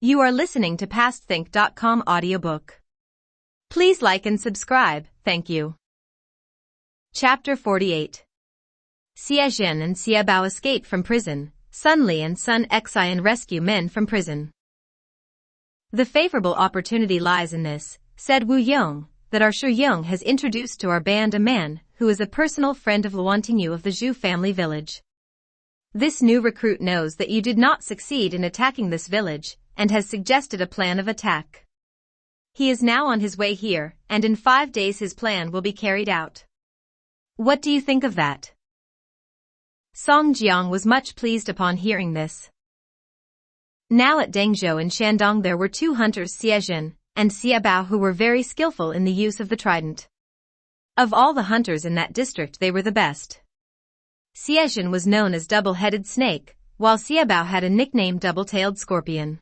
You are listening to PastThink.com audiobook. Please like and subscribe, thank you. Chapter 48. Xia Zhen and Xia Bao escape from prison. Sun Li and Sun Xian rescue men from prison. The favorable opportunity lies in this, said Wu Yong, that our Shi Yong has introduced to our band a man who is a personal friend of Luan Tingyu of the Zhu family village. This new recruit knows that you did not succeed in attacking this village, and has suggested a plan of attack. He is now on his way here, and in 5 days his plan will be carried out. What do you think of that? Song Jiang was much pleased upon hearing this. Now at Dengzhou and Shandong there were 2 hunters, Xia Zhen and Xia Bao, who were very skillful in the use of the trident. Of all the hunters in that district they were the best. Xia Zhen was known as Double-Headed Snake, while Xia Bao had a nickname Double-Tailed Scorpion.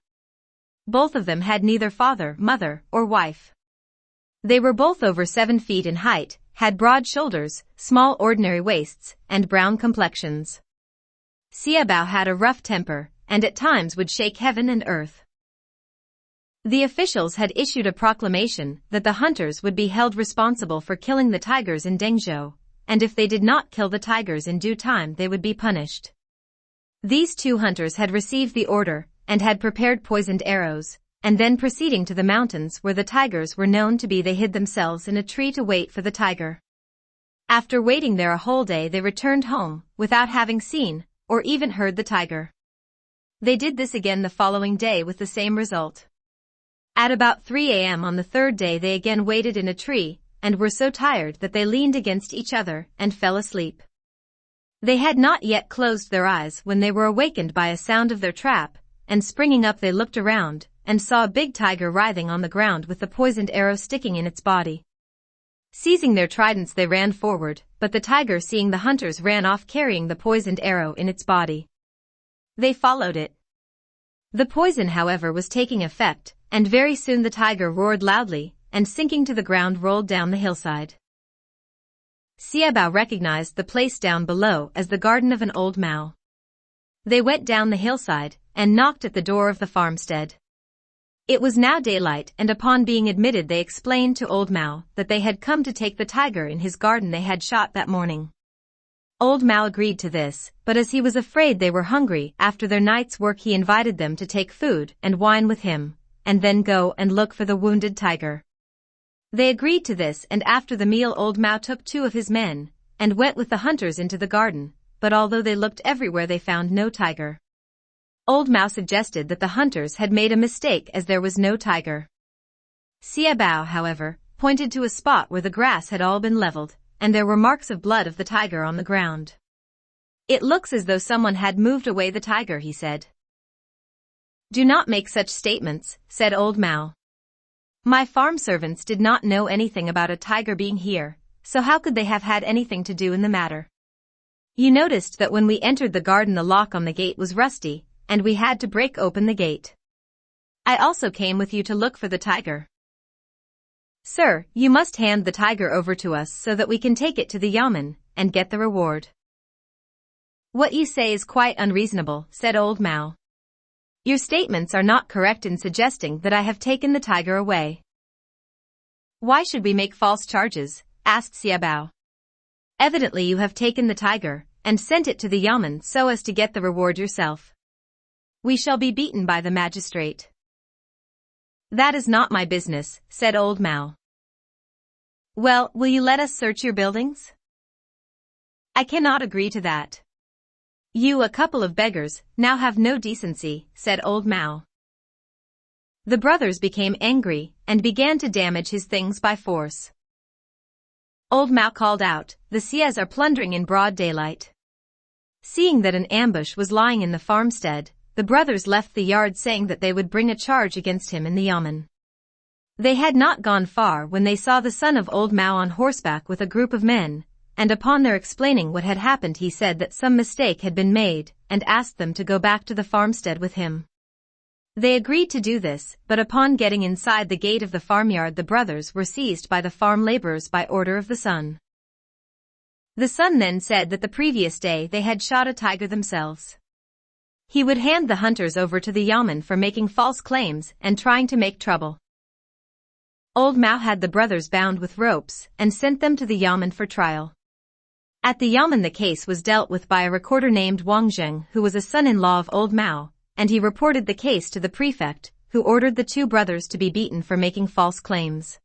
Both of them had neither father, mother, or wife. They were both over 7 feet in height, had broad shoulders, small ordinary waists, and brown complexions. Xia Bao had a rough temper, and at times would shake heaven and earth. The officials had issued a proclamation that the hunters would be held responsible for killing the tigers in Dengzhou, and if they did not kill the tigers in due time they would be punished. These 2 hunters had received the order, and had prepared poisoned arrows, and then proceeding to the mountains where the tigers were known to be, they hid themselves in a tree to wait for the tiger. After waiting there a whole day they returned home, without having seen, or even heard the tiger. They did this again the following day with the same result. At about 3 a.m. on the 3rd day they again waited in a tree, and were so tired that they leaned against each other and fell asleep. They had not yet closed their eyes when they were awakened by a sound of their trap, and springing up they looked around, and saw a big tiger writhing on the ground with the poisoned arrow sticking in its body. Seizing their tridents they ran forward, but the tiger, seeing the hunters, ran off carrying the poisoned arrow in its body. They followed it. The poison, however, was taking effect, and very soon the tiger roared loudly, and sinking to the ground rolled down the hillside. Xia Bao recognized the place down below as the garden of an old Mao. They went down the hillside, and knocked at the door of the farmstead. It was now daylight, and upon being admitted they explained to old Mao that they had come to take the tiger in his garden they had shot that morning. Old Mao agreed to this, but as he was afraid they were hungry after their night's work he invited them to take food and wine with him, and then go and look for the wounded tiger. They agreed to this, and after the meal old Mao took 2 of his men, and went with the hunters into the garden, but although they looked everywhere they found no tiger. Old Mao suggested that the hunters had made a mistake as there was no tiger. Xia Bao, however, pointed to a spot where the grass had all been leveled, and there were marks of blood of the tiger on the ground. It looks as though someone had moved away the tiger, he said. Do not make such statements, said old Mao. My farm servants did not know anything about a tiger being here, so how could they have had anything to do in the matter? You noticed that when we entered the garden the lock on the gate was rusty, and we had to break open the gate. I also came with you to look for the tiger. Sir, you must hand the tiger over to us so that we can take it to the yamen, and get the reward. What you say is quite unreasonable, said old Mao. Your statements are not correct in suggesting that I have taken the tiger away. Why should we make false charges? Asked Xia Bao. Evidently you have taken the tiger, and sent it to the yamen so as to get the reward yourself. We shall be beaten by the magistrate. That is not my business, said old Mao. Well, will you let us search your buildings? I cannot agree to that. You, a couple of beggars, now have no decency, said old Mao. The brothers became angry, and began to damage his things by force. Old Mao called out, the Xias are plundering in broad daylight. Seeing that an ambush was lying in the farmstead, the brothers left the yard saying that they would bring a charge against him in the yamen. They had not gone far when they saw the son of old Mao on horseback with a group of men, and upon their explaining what had happened he said that some mistake had been made, and asked them to go back to the farmstead with him. They agreed to do this, but upon getting inside the gate of the farmyard the brothers were seized by the farm laborers by order of the son. The son then said that the previous day they had shot a tiger themselves. He would hand the hunters over to the yamen for making false claims and trying to make trouble. Old Mao had the brothers bound with ropes and sent them to the yamen for trial. At the yamen the case was dealt with by a recorder named Wang Zheng, who was a son-in-law of Old Mao, and he reported the case to the prefect, who ordered the two brothers to be beaten for making false claims.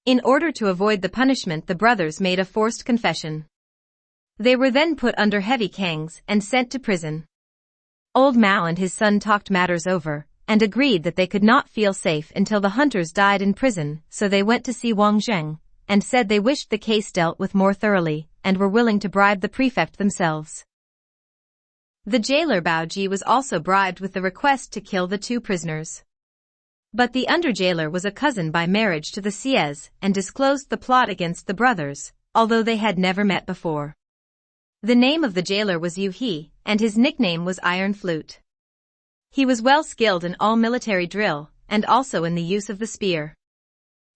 In order to avoid the punishment, the brothers made a forced confession. They were then put under heavy cangs and sent to prison. Old Mao and his son talked matters over, and agreed that they could not feel safe until the hunters died in prison, so they went to see Wang Zheng, and said they wished the case dealt with more thoroughly, and were willing to bribe the prefect themselves. The jailer Baoji was also bribed with the request to kill the two prisoners. But the under-jailer was a cousin by marriage to the Sieyes and disclosed the plot against the brothers, although they had never met before. The name of the jailer was Yu He, and his nickname was Iron Flute. He was well skilled in all military drill, and also in the use of the spear.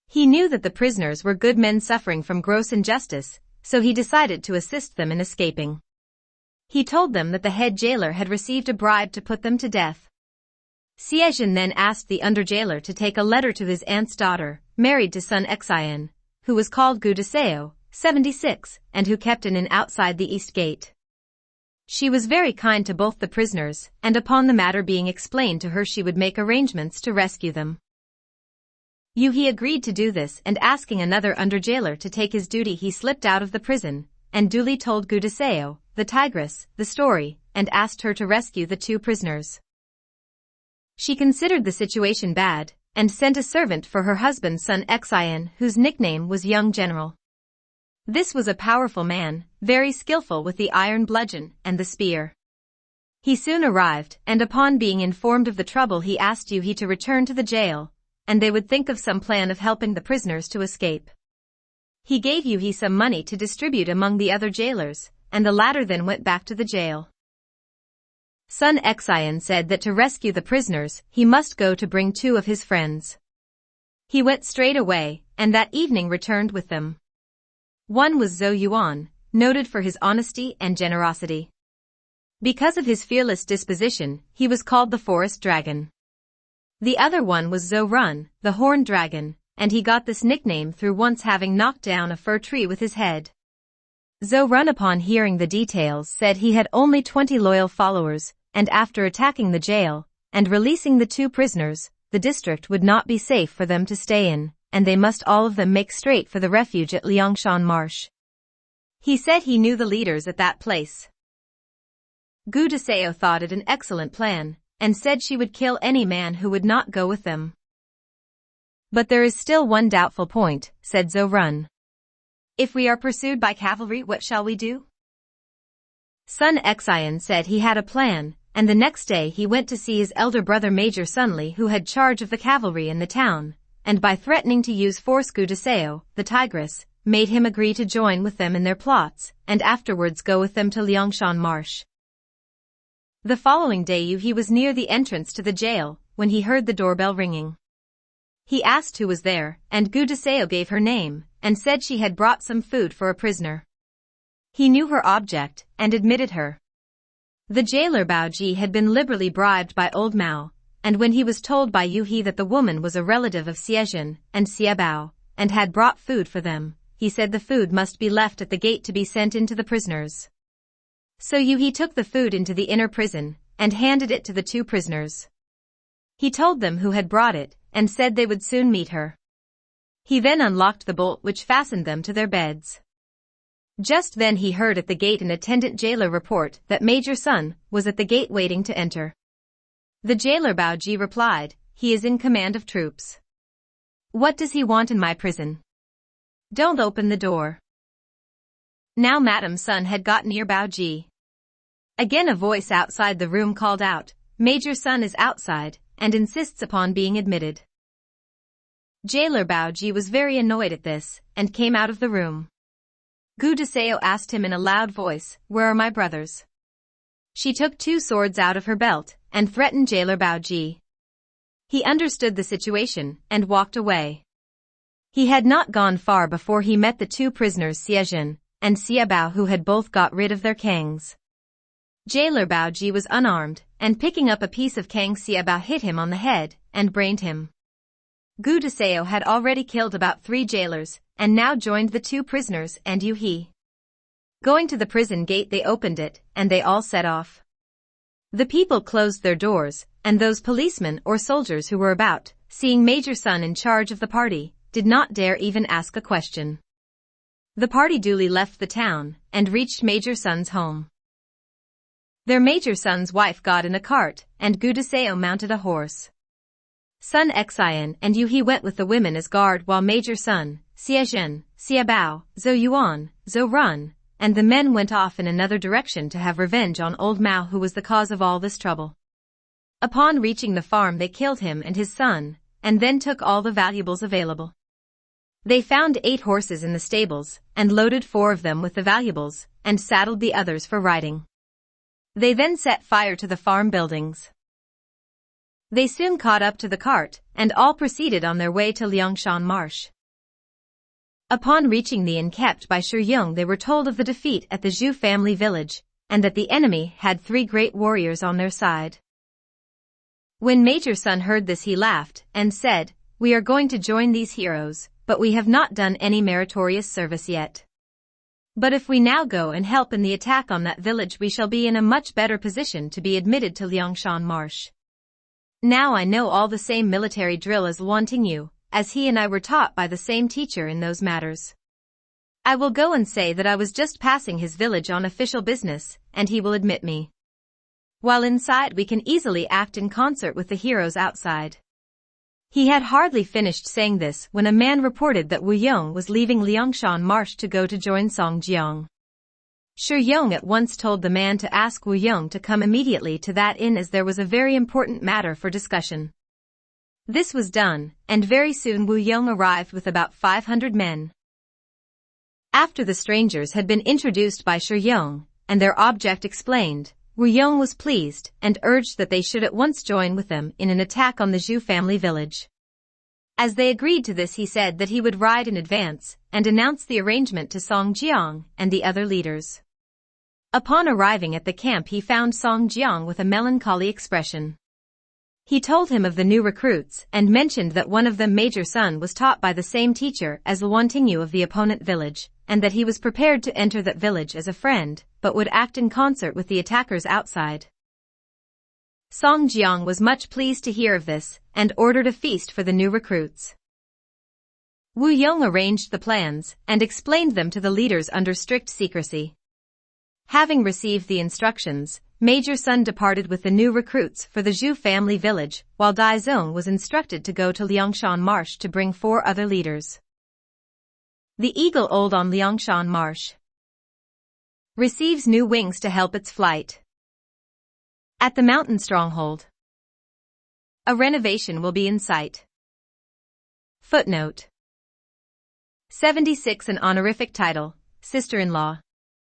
He knew that the prisoners were good men suffering from gross injustice, so he decided to assist them in escaping. He told them that the head jailer had received a bribe to put them to death. Siezhen then asked the under-jailer to take a letter to his aunt's daughter, married to Sun Xian, who was called Gu Deseo, 76, and who kept an inn outside the east gate. She was very kind to both the prisoners, and upon the matter being explained to her she would make arrangements to rescue them. Yu He agreed to do this, and asking another under-jailer to take his duty, he slipped out of the prison, and duly told Gu Deseo, the tigress, the story, and asked her to rescue the two prisoners. She considered the situation bad, and sent a servant for her husband Sun Xian, whose nickname was Young General. This was a powerful man, very skillful with the iron bludgeon and the spear. He soon arrived, and upon being informed of the trouble he asked Yu He to return to the jail, and they would think of some plan of helping the prisoners to escape. He gave Yu He some money to distribute among the other jailers, and the latter then went back to the jail. Sun Xian said that to rescue the prisoners, he must go to bring two of his friends. He went straight away, and that evening returned with them. One was Zhou Yuan, noted for his honesty and generosity. Because of his fearless disposition, he was called the Forest Dragon. The other one was Zhou Run, the Horned Dragon, and he got this nickname through once having knocked down a fir tree with his head. Zhou Run, upon hearing the details, said he had only 20 loyal followers, and after attacking the jail and releasing the two prisoners, the district would not be safe for them to stay in, and they must all of them make straight for the refuge at Liangshan Marsh. He said he knew the leaders at that place. Gu Deseo thought it an excellent plan, and said she would kill any man who would not go with them. But there is still one doubtful point, said Zhou Run. If we are pursued by cavalry, what shall we do? Sun Xian said he had a plan, and the next day he went to see his elder brother Major Sunli, who had charge of the cavalry in the town, and by threatening to use force, Gu Deseo, the tigress, made him agree to join with them in their plots, and afterwards go with them to Liangshan Marsh. The following day Yu He was near the entrance to the jail, when he heard the doorbell ringing. He asked who was there, and Gu Deseo gave her name, and said she had brought some food for a prisoner. He knew her object, and admitted her. The jailer Baoji had been liberally bribed by Old Mao, and when he was told by Yu He that the woman was a relative of Siezhen and Xiabao, and had brought food for them, he said the food must be left at the gate to be sent in to the prisoners. So Yu He took the food into the inner prison, and handed it to the two prisoners. He told them who had brought it, and said they would soon meet her. He then unlocked the bolt which fastened them to their beds. Just then he heard at the gate an attendant jailer report that Major Sun was at the gate waiting to enter. The jailer Baoji replied, "He is in command of troops. What does he want in my prison? Don't open the door." Now Madam Sun had got near Baoji. Again a voice outside the room called out, "Major Sun is outside, and insists upon being admitted." Jailer Baoji was very annoyed at this, and came out of the room. Gu Deseo asked him in a loud voice, "Where are my brothers?" She took two swords out of her belt, and threatened Jailer Baoji. He understood the situation, and walked away. He had not gone far before he met the two prisoners Siezhen and Xiabao, who had both got rid of their cangs. Jailer Bao Ji was unarmed, and picking up a piece of Kang Xiaobao hit him on the head, and brained him. Gu Deseo had already killed about 3 jailers, and now joined the 2 prisoners and Yu He. Going to the prison gate they opened it, and they all set off. The people closed their doors, and those policemen or soldiers who were about, seeing Major Sun in charge of the party, did not dare even ask a question. The party duly left the town, and reached Major Sun's home. Their Major Sun's wife got in a cart, and Gu Deseo mounted a horse. Sun Xian and Yu He went with the women as guard while Major Sun, Xia Zhen, Xia Bao, Zhou Yuan, Zhou Run, and the men went off in another direction to have revenge on old Mao, who was the cause of all this trouble. Upon reaching the farm they killed him and his son, and then took all the valuables available. They found 8 horses in the stables, and loaded 4 of them with the valuables, and saddled the others for riding. They then set fire to the farm buildings. They soon caught up to the cart, and all proceeded on their way to Liangshan Marsh. Upon reaching the inn kept by Shi Yung, they were told of the defeat at the Zhu family village, and that the enemy had 3 great warriors on their side. When Major Sun heard this, he laughed, and said, "We are going to join these heroes, but we have not done any meritorious service yet. But if we now go and help in the attack on that village, we shall be in a much better position to be admitted to Liangshan Marsh. Now I know all the same military drill as Luan Tingyu, as he and I were taught by the same teacher in those matters. I will go and say that I was just passing his village on official business, and he will admit me. While inside we can easily act in concert with the heroes outside." He had hardly finished saying this when a man reported that Wu Yong was leaving Liangshan Marsh to go to join Song Jiang. Shi Yung at once told the man to ask Wu Yong to come immediately to that inn, as there was a very important matter for discussion. This was done, and very soon Wu Yong arrived with about 500 men. After the strangers had been introduced by Shi Yung, and their object explained, Wu Yong was pleased and urged that they should at once join with them in an attack on the Zhu family village. As they agreed to this, he said that he would ride in advance and announce the arrangement to Song Jiang and the other leaders. Upon arriving at the camp, he found Song Jiang with a melancholy expression. He told him of the new recruits and mentioned that one of them, Major Sun, was taught by the same teacher as Luan Tingyu of the opponent village, and that he was prepared to enter that village as a friend, but would act in concert with the attackers outside. Song Jiang was much pleased to hear of this, and ordered a feast for the new recruits. Wu Yong arranged the plans, and explained them to the leaders under strict secrecy. Having received the instructions, Major Sun departed with the new recruits for the Zhu family village, while Dai Zong was instructed to go to Liangshan Marsh to bring 4 other leaders. The eagle old on Liangshan Marsh receives new wings to help its flight. At the mountain stronghold, a renovation will be in sight. Footnote 76. An honorific title, sister-in-law.